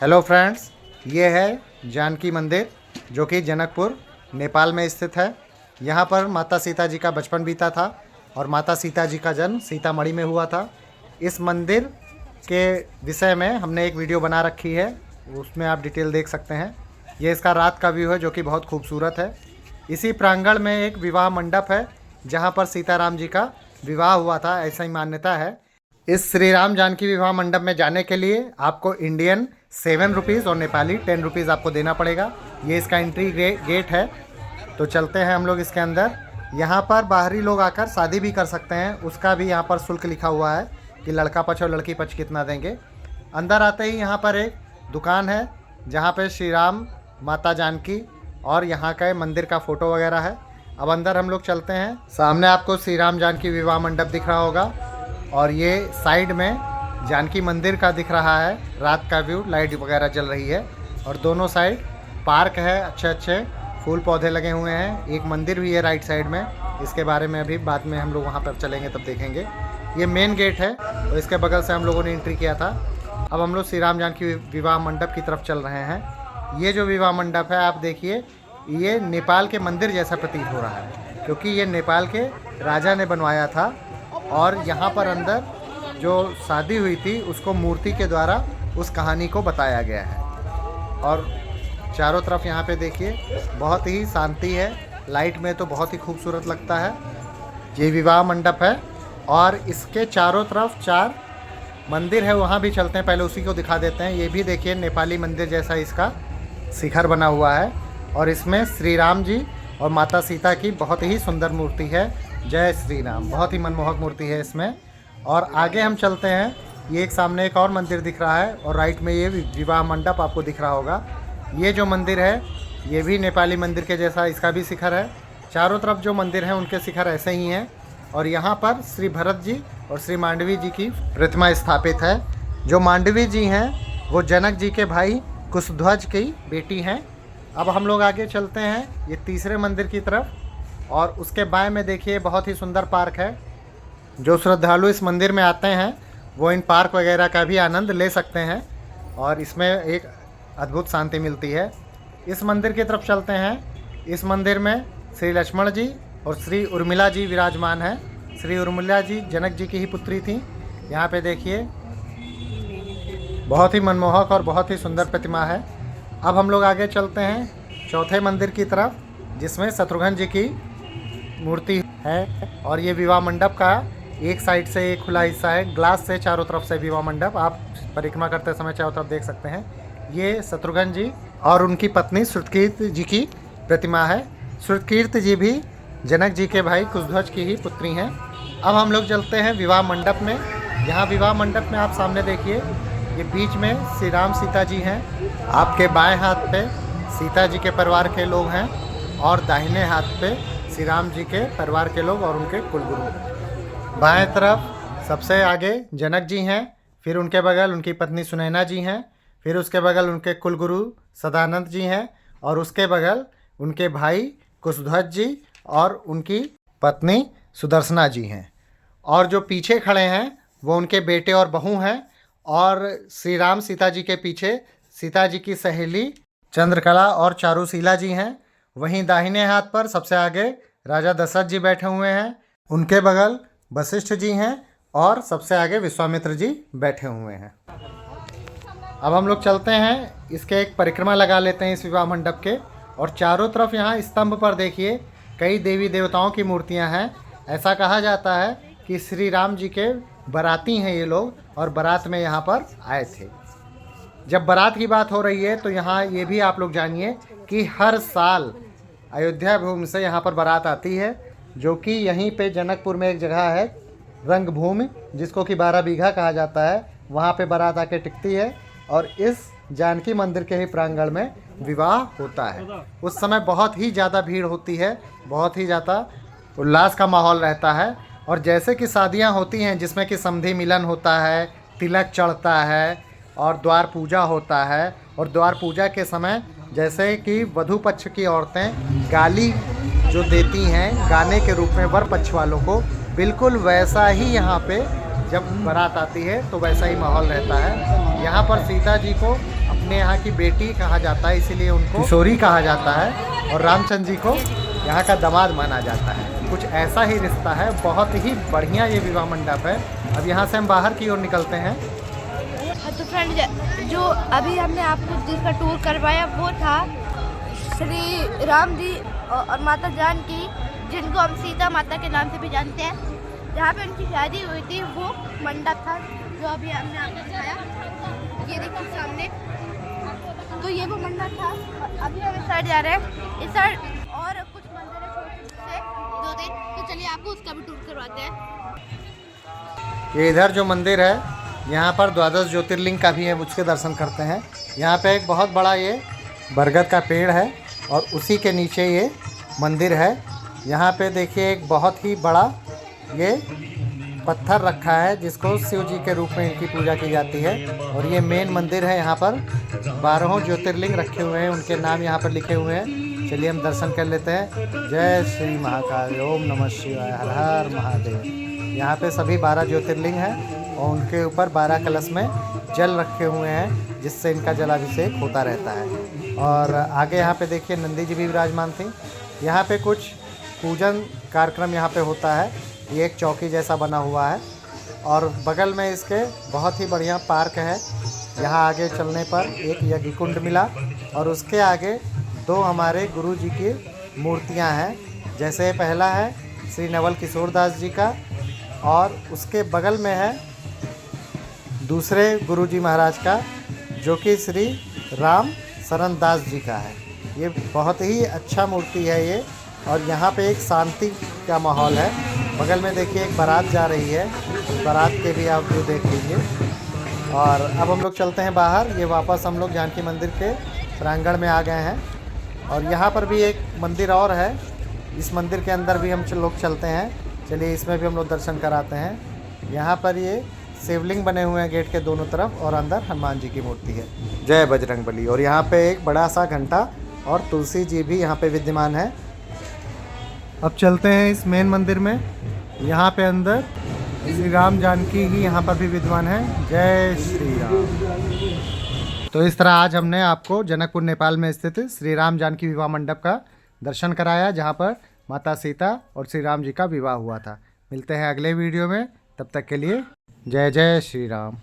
Hello friends, ये है जानकी मंदिर जो कि जनकपुर नेपाल में स्थित है। यहाँ पर माता सीता जी का बचपन बीता था और माता सीता जी का जन्म सीतामढ़ी में हुआ था। इस मंदिर के विषय में हमने एक वीडियो बना रखी है, उसमें आप डिटेल देख सकते हैं। ये इसका रात का व्यू है जो कि बहुत खूबसूरत है। इसी प्रांगण में एक विवाह मंडप है जहाँ पर सीताराम जी का विवाह हुआ था, ऐसा ही मान्यता है। इस श्री राम जानकी विवाह मंडप में जाने के लिए आपको इंडियन 7 रुपीज़ और नेपाली 10 रुपीज़ आपको देना पड़ेगा। ये इसका एंट्री गेट है। तो चलते हैं हम लोग इसके अंदर। यहाँ पर बाहरी लोग आकर शादी भी कर सकते हैं, उसका भी यहाँ पर शुल्क लिखा हुआ है कि लड़का पक्ष और लड़की पक्ष कितना देंगे। अंदर आते ही यहाँ पर एक दुकान है जहाँ पे श्री राम, माता जानकी और यहाँ का मंदिर का फ़ोटो वगैरह है। अब अंदर हम लोग चलते हैं। सामने आपको श्री राम जानकी विवाह मंडप दिख रहा होगा और ये साइड में जानकी मंदिर का दिख रहा है। रात का व्यू, लाइट वगैरह जल रही है और दोनों साइड पार्क है, अच्छे अच्छे फूल पौधे लगे हुए हैं। एक मंदिर भी है राइट साइड में, इसके बारे में अभी बाद में हम लोग वहाँ पर चलेंगे तब देखेंगे। ये मेन गेट है और इसके बगल से हम लोगों ने एंट्री किया था। अब हम लोग श्री राम जानकी विवाह मंडप की तरफ चल रहे हैं। ये जो विवाह मंडप है आप देखिए, ये नेपाल के मंदिर जैसा प्रतीत हो रहा है क्योंकि ये नेपाल के राजा ने बनवाया था और यहाँ पर अंदर जो शादी हुई थी उसको मूर्ति के द्वारा उस कहानी को बताया गया है। और चारों तरफ यहाँ पे देखिए बहुत ही शांति है, लाइट में तो बहुत ही खूबसूरत लगता है। ये विवाह मंडप है और इसके चारों तरफ 4 मंदिर है, वहाँ भी चलते हैं, पहले उसी को दिखा देते हैं। ये भी देखिए नेपाली मंदिर जैसा इसका शिखर बना हुआ है और इसमें श्री राम जी और माता सीता की बहुत ही सुंदर मूर्ति है। जय श्री राम, बहुत ही मनमोहक मूर्ति है इसमें। और आगे हम चलते हैं, ये एक सामने एक और मंदिर दिख रहा है और राइट में ये विवाह मंडप आपको दिख रहा होगा। ये जो मंदिर है ये भी नेपाली मंदिर के जैसा इसका भी शिखर है। चारों तरफ जो मंदिर हैं उनके शिखर ऐसे ही हैं और यहाँ पर श्री भरत जी और श्री मांडवी जी की प्रतिमा स्थापित है। जो मांडवी जी हैं वो जनक जी के भाई कुशध्वज की बेटी हैं। अब हम लोग आगे चलते हैं ये तीसरे मंदिर की तरफ और उसके बाएं में देखिए बहुत ही सुंदर पार्क है। जो श्रद्धालु इस मंदिर में आते हैं वो इन पार्क वगैरह का भी आनंद ले सकते हैं और इसमें एक अद्भुत शांति मिलती है। इस मंदिर की तरफ चलते हैं। इस मंदिर में श्री लक्ष्मण जी और श्री उर्मिला जी विराजमान हैं। श्री उर्मिला जी जनक जी की ही पुत्री थी। यहाँ पे देखिए बहुत ही मनमोहक और बहुत ही सुंदर प्रतिमा है। अब हम लोग आगे चलते हैं चौथे मंदिर की तरफ जिसमें शत्रुघ्न जी की मूर्ति है और ये विवाह मंडप का एक साइड से एक खुला हिस्सा है, ग्लास से चारों तरफ से विवाह मंडप आप परिक्रमा करते समय चारों तरफ देख सकते हैं। ये शत्रुघ्न जी और उनकी पत्नी श्रुतकीर्ति जी की प्रतिमा है। श्रुतकीर्ति जी भी जनक जी के भाई कुशध्वज की ही पुत्री हैं। अब हम लोग चलते हैं विवाह मंडप में। यहाँ विवाह मंडप में आप सामने देखिए, ये बीच में श्री राम सीता जी हैं, आपके बाएं हाथ पे सीता जी के परिवार के लोग हैं और दाहिने हाथ पे श्री राम जी के परिवार के लोग और उनके कुलगुरु। बाएं तरफ सबसे आगे जनक जी हैं, फिर उनके बगल उनकी पत्नी सुनैना जी हैं, फिर उसके बगल उनके कुलगुरु सदानंद जी हैं और उसके बगल उनके भाई कुशध्वज जी और उनकी पत्नी सुदर्शना जी हैं। और जो पीछे खड़े हैं वो उनके बेटे और बहू हैं और श्री राम सीता जी के पीछे सीता जी की सहेली चंद्रकला और चारुशीला जी हैं। वहीं दाहिने हाथ पर सबसे आगे राजा दशरथ जी बैठे हुए हैं, उनके बगल वशिष्ठ जी हैं और सबसे आगे विश्वामित्र जी बैठे हुए हैं। अब हम लोग चलते हैं, इसके एक परिक्रमा लगा लेते हैं इस विवाह मंडप के। और चारों तरफ यहाँ स्तंभ पर देखिए कई देवी देवताओं की मूर्तियाँ हैं। ऐसा कहा जाता है कि श्री राम जी के बाराती हैं ये लोग और बारात में यहाँ पर आए थे। जब बारात की बात हो रही है तो यहाँ ये भी आप लोग जानिए कि हर साल अयोध्या भूमि से यहाँ पर बारात आती है, जो कि यहीं पे जनकपुर में एक जगह है रंगभूमि जिसको कि 12 बीघा कहा जाता है, वहाँ पे बारात आके टिकती है और इस जानकी मंदिर के ही प्रांगण में विवाह होता है। उस समय बहुत ही ज़्यादा भीड़ होती है, बहुत ही ज़्यादा उल्लास का माहौल रहता है। और जैसे कि शादियाँ होती हैं जिसमें कि समधि मिलन होता है, तिलक चढ़ता है और द्वार पूजा होता है, और द्वार पूजा के समय जैसे कि वधू पक्ष की औरतें गाली जो देती हैं गाने के रूप में वर पक्ष वालों को, बिल्कुल वैसा ही यहाँ पे जब बारात आती है तो वैसा ही माहौल रहता है। यहाँ पर सीता जी को अपने यहाँ की बेटी कहा जाता है, इसीलिए उनको किशोरी कहा जाता है, और रामचंद्र जी को यहाँ का दामाद माना जाता है। कुछ ऐसा ही रिश्ता है, बहुत ही बढ़िया ये विवाह मंडप है। अब यहाँ से हम बाहर की ओर निकलते हैं। तो फ्रेंड, जो अभी हमने आपको जिसका टूर करवाया वो था श्री राम जी और माता जानकी, जिनको हम सीता माता के नाम से भी जानते हैं। जहाँ पे उनकी शादी हुई थी वो मंडप था जो अभी हमने आपको दिखाया, ये देखिए सामने। तो ये वो मंडप था। अभी हम इस साइड जा रहे हैं, इस साइड और कुछ मंदिर है छोटे से 2-3, तो चलिए आपको उसका भी टूर करवाते हैं। ये इधर जो मंदिर है यहाँ पर द्वादश ज्योतिर्लिंग का भी है, उसके दर्शन करते हैं। यहाँ पे एक बहुत बड़ा ये बरगद का पेड़ है और उसी के नीचे ये मंदिर है। यहाँ पे देखिए एक बहुत ही बड़ा ये पत्थर रखा है जिसको शिव जी के रूप में इनकी पूजा की जाती है। और ये मेन मंदिर है। यहाँ पर 12 ज्योतिर्लिंग रखे हुए हैं, उनके नाम यहाँ पर लिखे हुए हैं। चलिए हम दर्शन कर लेते हैं। जय श्री महाकाल, ओम नमः शिवाय, हर हर महादेव। यहाँ पे सभी 12 ज्योतिर्लिंग हैं और उनके ऊपर 12 कलश में जल रखे हुए हैं, जिससे इनका जलाभिषेक होता रहता है। और आगे यहाँ पे देखिए नंदी जी भी विराजमान थी। यहाँ पे कुछ पूजन कार्यक्रम यहाँ पे होता है। ये एक चौकी जैसा बना हुआ है और बगल में इसके बहुत ही बढ़िया पार्क है। यहाँ आगे चलने पर एक यज्ञ कुंड मिला और उसके आगे 2 हमारे गुरु जी की मूर्तियाँ हैं। जैसे पहला है श्री नवल किशोर दास जी का और उसके बगल में है दूसरे गुरुजी महाराज का, जो कि श्री राम शरण दास जी का है। ये बहुत ही अच्छा मूर्ति है ये। और यहाँ पे एक शांति का माहौल है। बगल में देखिए एक बारात जा रही है, बारात के भी आप व्यू देख लीजिए। और अब हम लोग चलते हैं बाहर। ये वापस हम लोग जानकी मंदिर के प्रांगण में आ गए हैं। और यहाँ पर भी एक मंदिर और है, इस मंदिर के अंदर भी हम लोग चलते हैं। चलिए इसमें भी हम लोग दर्शन कराते हैं। यहाँ पर ये शिवलिंग बने हुए हैं गेट के दोनों तरफ और अंदर हनुमान जी की मूर्ति है। जय बजरंगबली। और यहाँ पे एक बड़ा सा घंटा और तुलसी जी भी यहाँ पे विद्यमान है। अब चलते हैं इस मेन मंदिर में। यहाँ पे अंदर श्री राम जानकी ही यहाँ पर भी विद्यमान है। जय श्री राम। तो इस तरह आज हमने आपको जनकपुर नेपाल में स्थित श्री राम जानकी विवाह मंडप का दर्शन कराया, जहाँ पर माता सीता और श्री राम जी का विवाह हुआ था। मिलते हैं अगले वीडियो में, तब तक के लिए जय जय श्री राम।